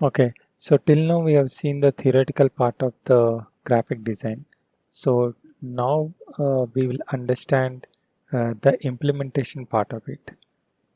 Okay, so till now we have seen the theoretical part of the graphic design. So now we will understand the implementation part of it.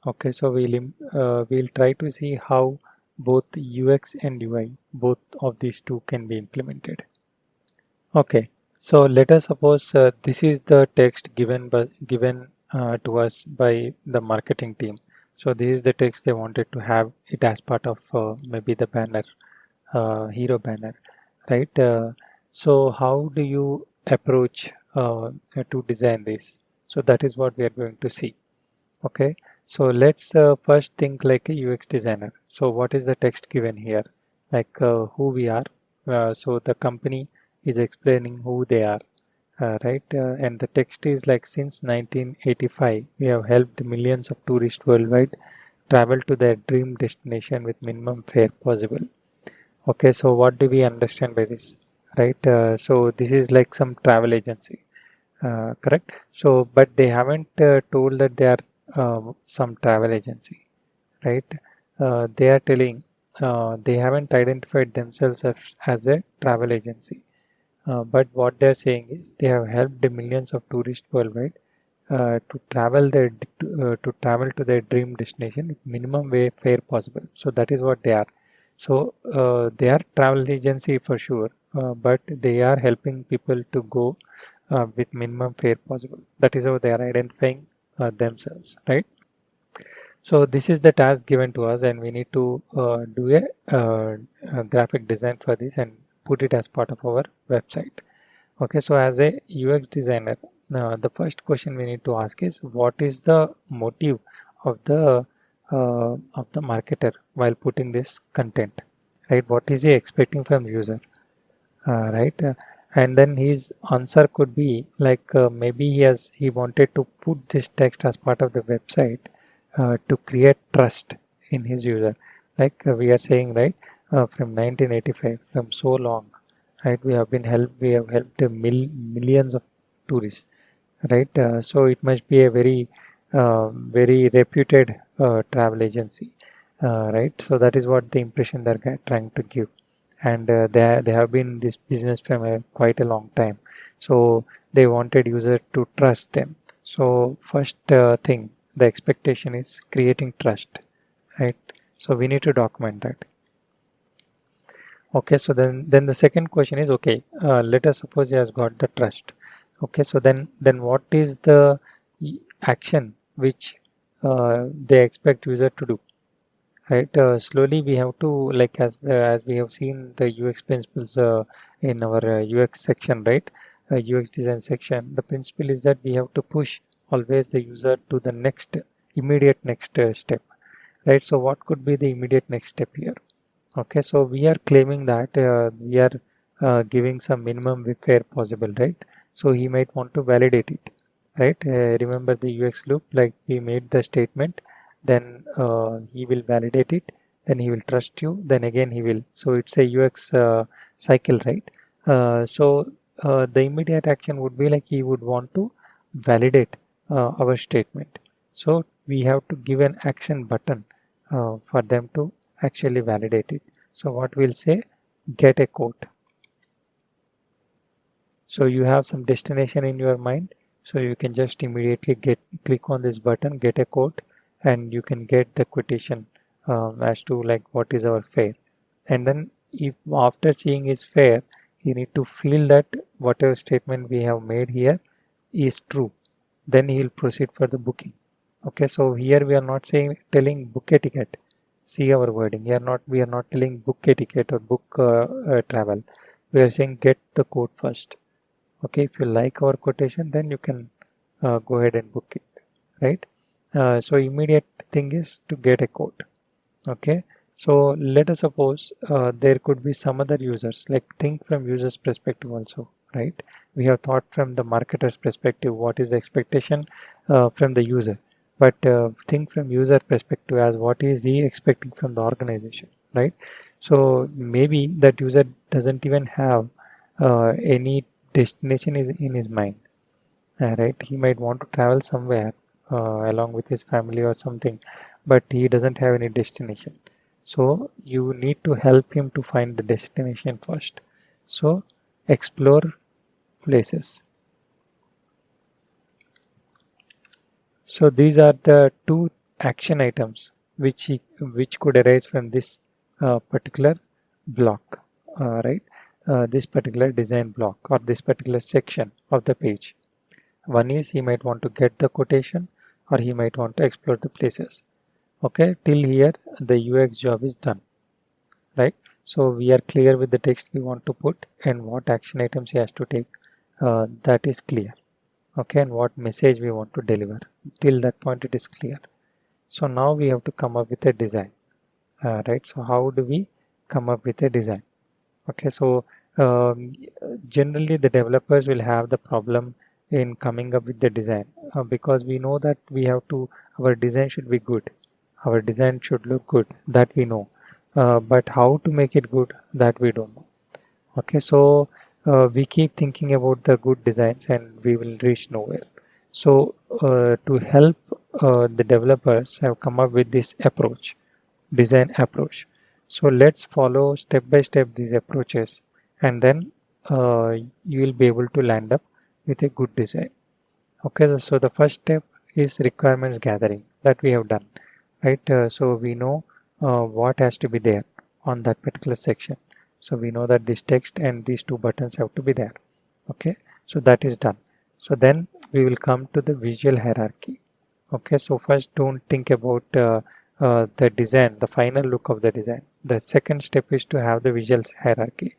Okay, so we'll try to see how both UX and UI, both of these two can be implemented. Okay, so let us suppose this is the text given to us by the marketing team. So this is the text they wanted to have it as part of maybe the banner, hero banner, right? So how do you approach to design this? So that is what we are going to see. Okay, so let's first think like a UX designer. So what is the text given here? Like who we are. So the company is explaining who they are, right? And the text is like since 1985, we have helped millions of tourists worldwide travel to their dream destination with minimum fare possible. Okay, so what do we understand by this, right? So this is like some travel agency, correct? So, but they haven't told that they are some travel agency, right? They are telling they haven't identified themselves as a travel agency. But what they're saying is they have helped millions of tourists worldwide to travel to their dream destination with minimum way fare possible. So that is what they are. So they are travel agency for sure, but they are helping people to go with minimum fare possible. That is how they are identifying themselves, right? So this is the task given to us, and we need to do a graphic design for this and put it as part of our website. Okay, so as a UX designer, the first question we need to ask is what is the motive of the marketer while putting this content, right? What is he expecting from user, right? And then his answer could be like maybe he wanted to put this text as part of the website to create trust in his user. Like we are saying, right? From 1985, from so long, right? We have helped millions of tourists, right? So it must be a very reputed travel agency, right? So that is what the impression they're trying to give, and they have been in this business from quite a long time. So they wanted user to trust them. So first thing, the expectation is creating trust, right? So we need to document that. Okay, so then the second question is okay. Let us suppose he has got the trust. Okay, so then what is the action which they expect user to do? Right, slowly we have to like as we have seen the UX principles in our UX section, right? UX design section. The principle is that we have to push always the user to the immediate next step, right? So what could be the immediate next step here? Okay, so we are claiming that we are giving some minimum fare possible, right? So he might want to validate it, right? Remember the UX loop, like we made the statement, then he will validate it, then he will trust you, then again he will. So it's a UX cycle, right? The immediate action would be like he would want to validate our statement. So we have to give an action button for them to actually validate it. So what we'll say, get a quote. So you have some destination in your mind. So you can just immediately click on this button, get a quote, and you can get the quotation as to like what is our fare. And then if after seeing his fare, you need to feel that whatever statement we have made here is true. Then he will proceed for the booking. Okay, so here we are not saying telling book a ticket. See our wording. We are not telling book a ticket or book travel. We are saying get the quote first. Okay, if you like our quotation, then you can go ahead and book it, right? So immediate thing is to get a quote. Okay, so let us suppose there could be some other users. Like think from users perspective also, right? We have thought from the marketer's perspective what is the expectation from the user, but think from user perspective as what is he expecting from the organization, right? So maybe that user doesn't even have any destination is in his mind, right? He might want to travel somewhere along with his family or something, but he doesn't have any destination. So you need to help him to find the destination first. So explore places. So these are the two action items which could arise from this particular block, right? This particular design block or this particular section of the page. One is he might want to get the quotation, or he might want to explore the places. Okay, till here the UX job is done, right? So we are clear with the text we want to put and what action items he has to take. That is clear. Okay, and what message we want to deliver. Till that point it is clear. So now we have to come up with a design, right? So how do we come up with a design? Okay, so generally the developers will have the problem in coming up with the design because we know that we have to, our design should be good, our design should look good, that we know, but how to make it good, that we don't know. Okay, so we keep thinking about the good designs and we will reach nowhere. So to help the developers have come up with this approach, design approach. So let's follow step by step these approaches, and then you will be able to land up with a good design. Okay, so the first step is requirements gathering that we have done, right? So we know what has to be there on that particular section. So we know that this text and these two buttons have to be there. Okay, so that is done. So then we will come to the visual hierarchy. Okay, so first don't think about the design, the final look of the design. The second step is to have the visual hierarchy.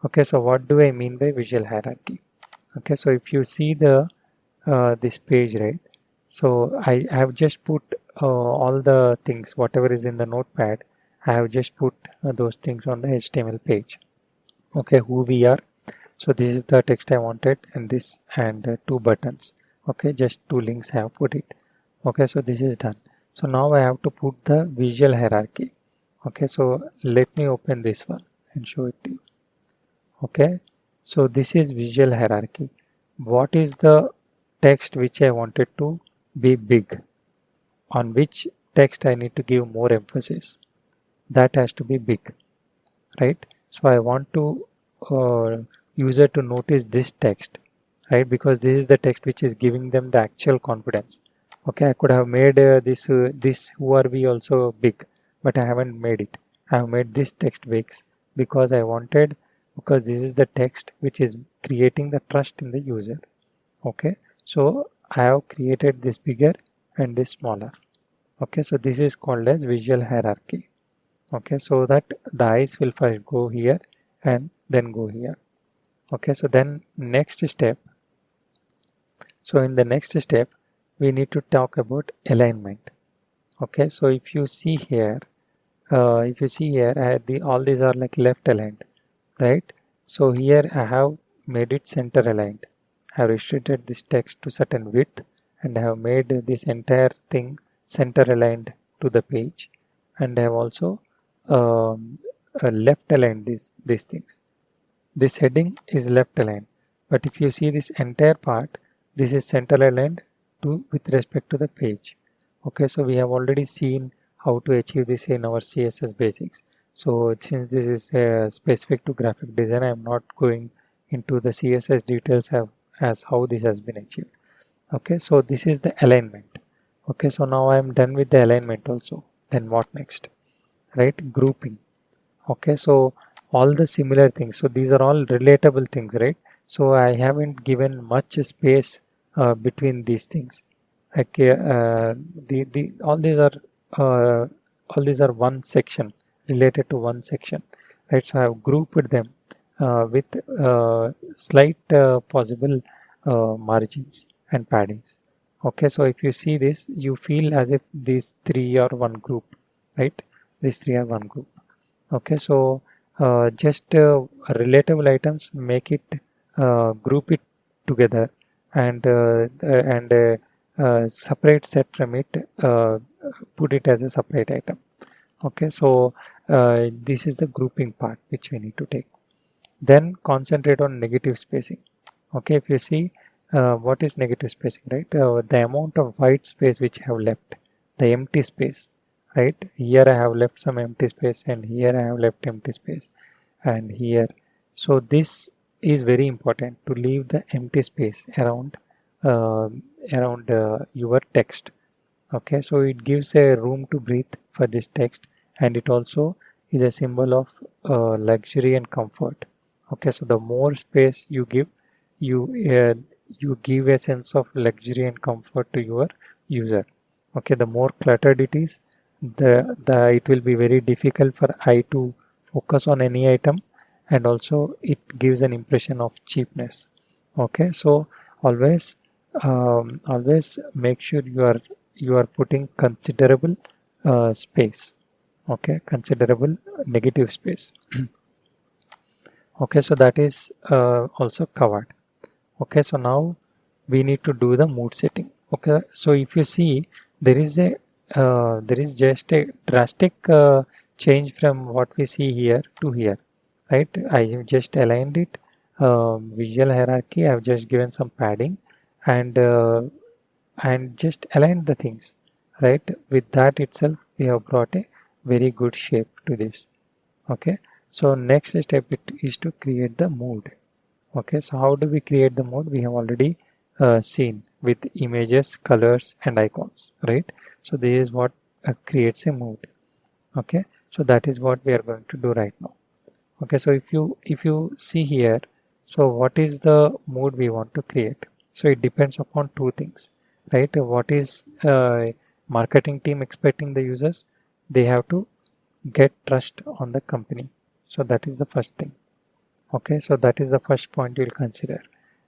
Okay, so what do I mean by visual hierarchy? Okay, so if you see the this page, right? So I have just put all the things, whatever is in the notepad, I have just put those things on the HTML page. Okay, who we are. So this is the text I wanted, and this, and two buttons. Okay, just two links I have put it. Okay, so this is done. So now I have to put the visual hierarchy. Okay, so let me open this one and show it to you. Okay, so this is visual hierarchy. What is the text which I wanted to be big? On which text I need to give more emphasis? That has to be big, right? So I want to user to notice this text, right? Because this is the text which is giving them the actual confidence. Okay, I could have made this who are we also big, but I haven't made it. I have made this text big because I wanted, because this is the text which is creating the trust in the user. Okay, so I have created this bigger and this smaller. Okay, so this is called as visual hierarchy. Okay, so that the eyes will first go here and then go here. Okay, so then next step, so in the next step we need to talk about alignment. Okay, so if you see here, all these are like left aligned, right? So here I have made it center aligned. I have restricted this text to certain width, and I have made this entire thing center aligned to the page, and I have also left aligned these things. This heading is left aligned, but if you see this entire part, this is center aligned to with respect to the page. Okay, so we have already seen how to achieve this in our CSS basics. So since this is specific to graphic design, I am not going into the CSS details as how this has been achieved. Okay, so this is the alignment. Okay, so now I am done with the alignment also. Then what next? Right, grouping. Okay, so all the similar things. So these are all relatable things, right? So I haven't given much space between these things. Okay, uh, all these are one section, related to one section, right? So I have grouped them with slight possible margins and paddings. Okay, so if you see this, you feel as if these three are one group, right? These three are one group. Okay, so just relatable items, make it group it together, and separate set from it, put it as a separate item. Okay, so this is the grouping part which we need to take. Then concentrate on negative spacing. Okay, if you see what is negative spacing, right? The amount of white space which I have left, the empty space. right? Here I have left some empty space, and here I have left empty space, and here. So this is very important to leave the empty space uh, around your text. Okay, so it gives a room to breathe for this text, and it also is a symbol of luxury and comfort. Okay, so the more space you give, you uh, you give a sense of luxury and comfort to your user. Okay, the more cluttered it is, the it will be very difficult for eye to focus on any item, and also it gives an impression of cheapness. Okay, so always always make sure you are putting considerable space. Okay, considerable negative space. Okay, so that is also covered. Okay, so now we need to do the mood setting. Okay, so if you see, there is just a drastic change from what we see here to here, right? I have just aligned it, visual hierarchy. I have just given some padding, and just aligned the things, right? With that itself, we have brought a very good shape to this. Okay, so next step is to create the mood. Okay, so how do we create the mode? We have already seen with images, colors, and icons, right? So this is what creates a mood. Okay, so that is what we are going to do right now. Okay, so if you see here, so what is the mood we want to create? So it depends upon two things, right? What is marketing team expecting the users? They have to get trust on the company. So that is the first thing. Okay, so that is the first point you will consider,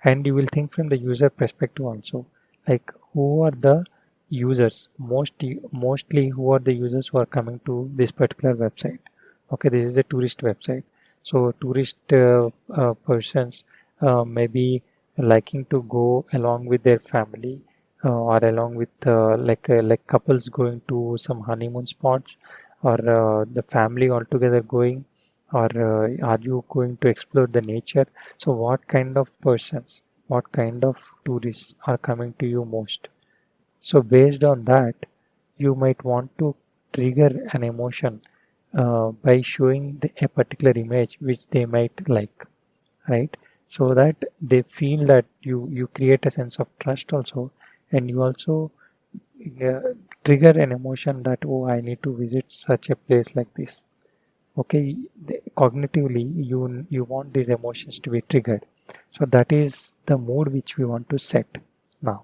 and you will think from the user perspective also, like who are the users, mostly who are the users who are coming to this particular website. Okay, this is the tourist website, so tourist persons may be liking to go along with their family, or along with like couples going to some honeymoon spots, or the family altogether going, or are you going to explore the nature? So what kind of persons, what kind of tourists are coming to you most? So based on that, you might want to trigger an emotion by showing a particular image which they might like, right? So that they feel that you create a sense of trust also, and you also uh, trigger an emotion that, oh, I need to visit such a place like this. Okay, cognitively you want these emotions to be triggered, so that is the mood which we want to set now.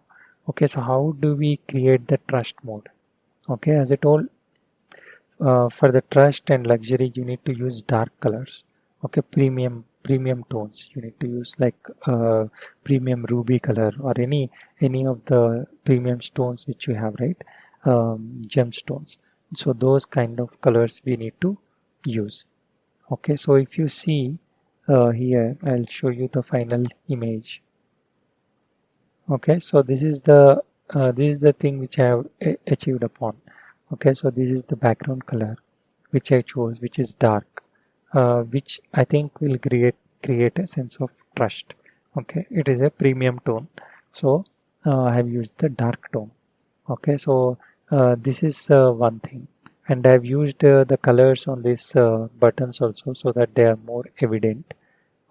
Okay, so how do we create the trust mode? Okay, as I told, for the trust and luxury you need to use dark colors. Okay, premium tones you need to use, like premium ruby color, or any of the premium stones which you have, right? Gemstones, so those kind of colors we need to use. Okay, so if you see here, I'll show you the final image. Okay, so this is the thing which I have achieved upon. Okay, so this is the background color which I chose, which is dark, which I think will create a sense of trust. Okay, it is a premium tone, so I have used the dark tone. Okay, so this is one thing, and I've used the colors on these buttons also, so that they are more evident.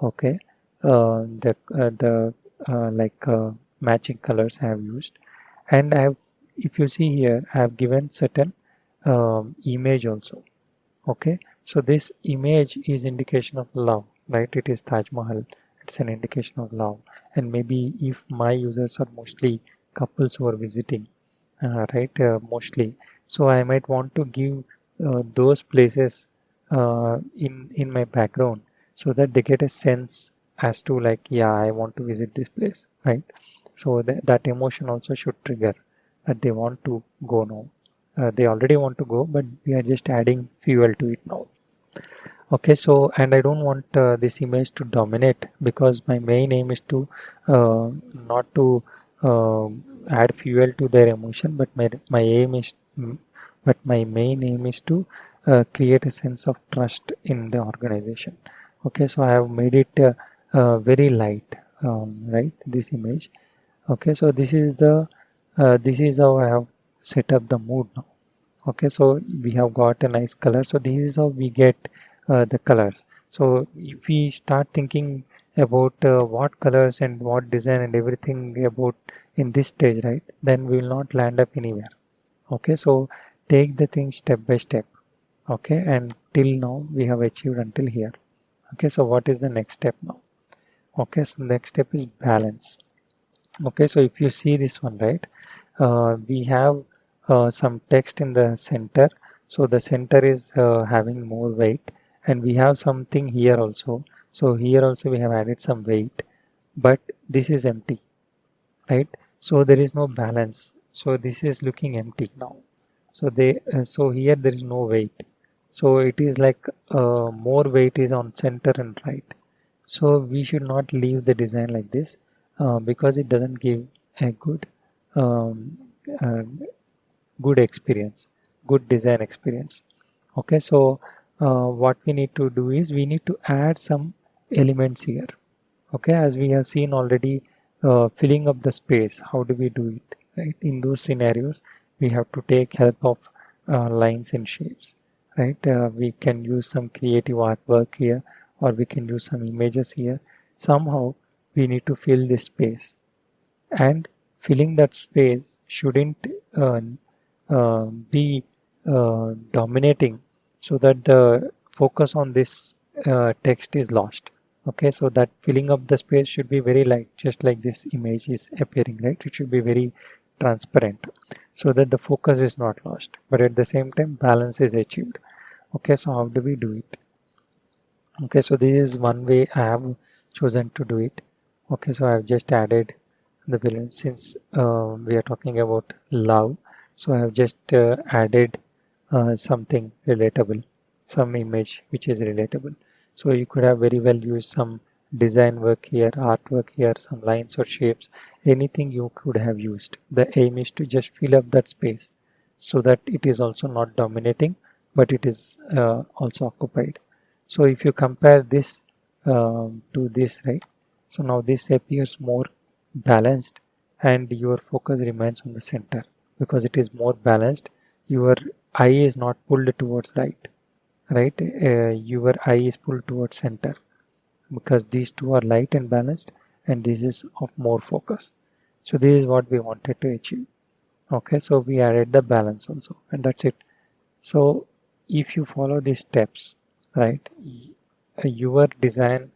Okay, the like matching colors I have used, and I have, if you see here, I have given certain image also. Okay, so this image is indication of love, right? It is Taj Mahal. It's an indication of love, and maybe if my users are mostly couples who are visiting, right? Mostly, so I might want to give those places in my background, so that they get a sense as to, like, yeah, I want to visit this place, right? So that emotion also should trigger that they want to go now. They already want to go, but we are just adding fuel to it now. Okay, so, and I don't want this image to dominate, because my main aim is to not to uh, add fuel to their emotion, but my aim is, but my main aim is to create a sense of trust in the organization. Okay, so I have made it very light, right? This image. Okay, so this is how I have set up the mood now. Okay, so we have got a nice color. So this is how we get the colors. So if we start thinking about what colors and what design and everything about in this stage, right, then we will not land up anywhere. Okay, so take the thing step by step. Okay, and till now we have achieved until here. Okay, so what is the next step now? Okay, so next step is balance. Okay, so if you see this one, right, we have some text in the center. So the center is having more weight, and we have something here also. So here also we have added some weight, but this is empty, right? So there is no balance. So this is looking empty now. So so here there is no weight. So it is like more weight is on center and right. So we should not leave the design like this because it doesn't give a um, uh, good experience, good design experience. Okay, so what we need to do is we need to add some elements here. Okay, as we have seen already, filling up the space. How do we do it? Right, in those scenarios, we have to take help of lines and shapes. Right, we can use some creative artwork here, or we can use some images here. Somehow, we need to fill this space, and filling that space shouldn't be dominating so that the focus on this text is lost. Okay, so that filling up the space should be very light, just like this image is appearing, right? It should be very transparent so that the focus is not lost, but at the same time balance is achieved. Okay, so how do we do it? Okay, so this is one way I have chosen to do it. Okay, so I have just added the balloon since we are talking about love. So I have just added something relatable, some image which is relatable. So you could have very well used some design work here, artwork here, some lines or shapes, anything you could have used. The aim is to just fill up that space so that it is also not dominating, but it is also occupied. So if you compare this to this, right? So now this appears more balanced and your focus remains on the center because it is more balanced. Your eye is not pulled towards right? Your eye is pulled towards center because these two are light and balanced, and this is of more focus. So this is what we wanted to achieve. Okay, so we added the balance also, and that's it. So if you follow these steps, right, your design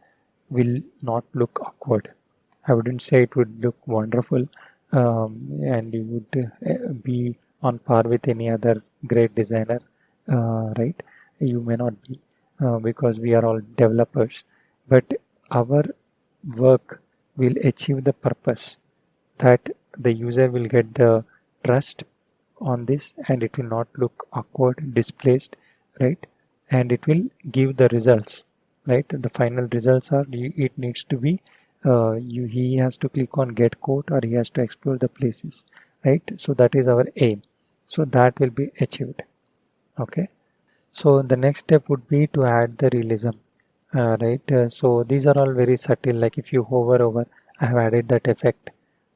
will not look awkward. I wouldn't say it would look wonderful, and you would be on par with any other great designer, right? You may not be because we are all developers, but our work will achieve the purpose that the user will get the trust on this and it will not look awkward, displaced, right? And it will give the results, right? The final results are it needs to be he has to click on get code or he has to explore the places, right? So that is our aim. So that will be achieved. Okay. So the next step would be to add the realism, right? So these are all very subtle. Like if you hover over, I have added that effect,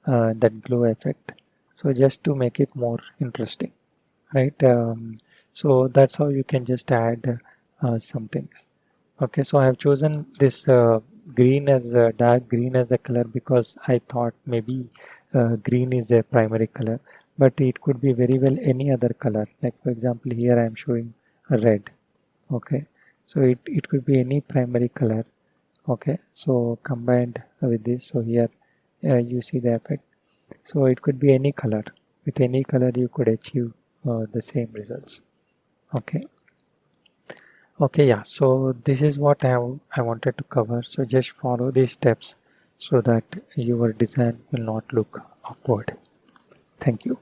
that glow effect. So just to make it more interesting, right? So that's how you can just add some things. Okay, so I have chosen this green as dark green as a color because I thought maybe green is their primary color, but it could be very well any other color. Like for example, here I am showing a red. Okay, so it could be any primary color. Okay, so combined with this, so here you see the effect. So it could be any color. With any color, you could achieve the same results. Okay. Okay, yeah. So this is what I wanted to cover. So just follow these steps so that your design will not look awkward. Thank you.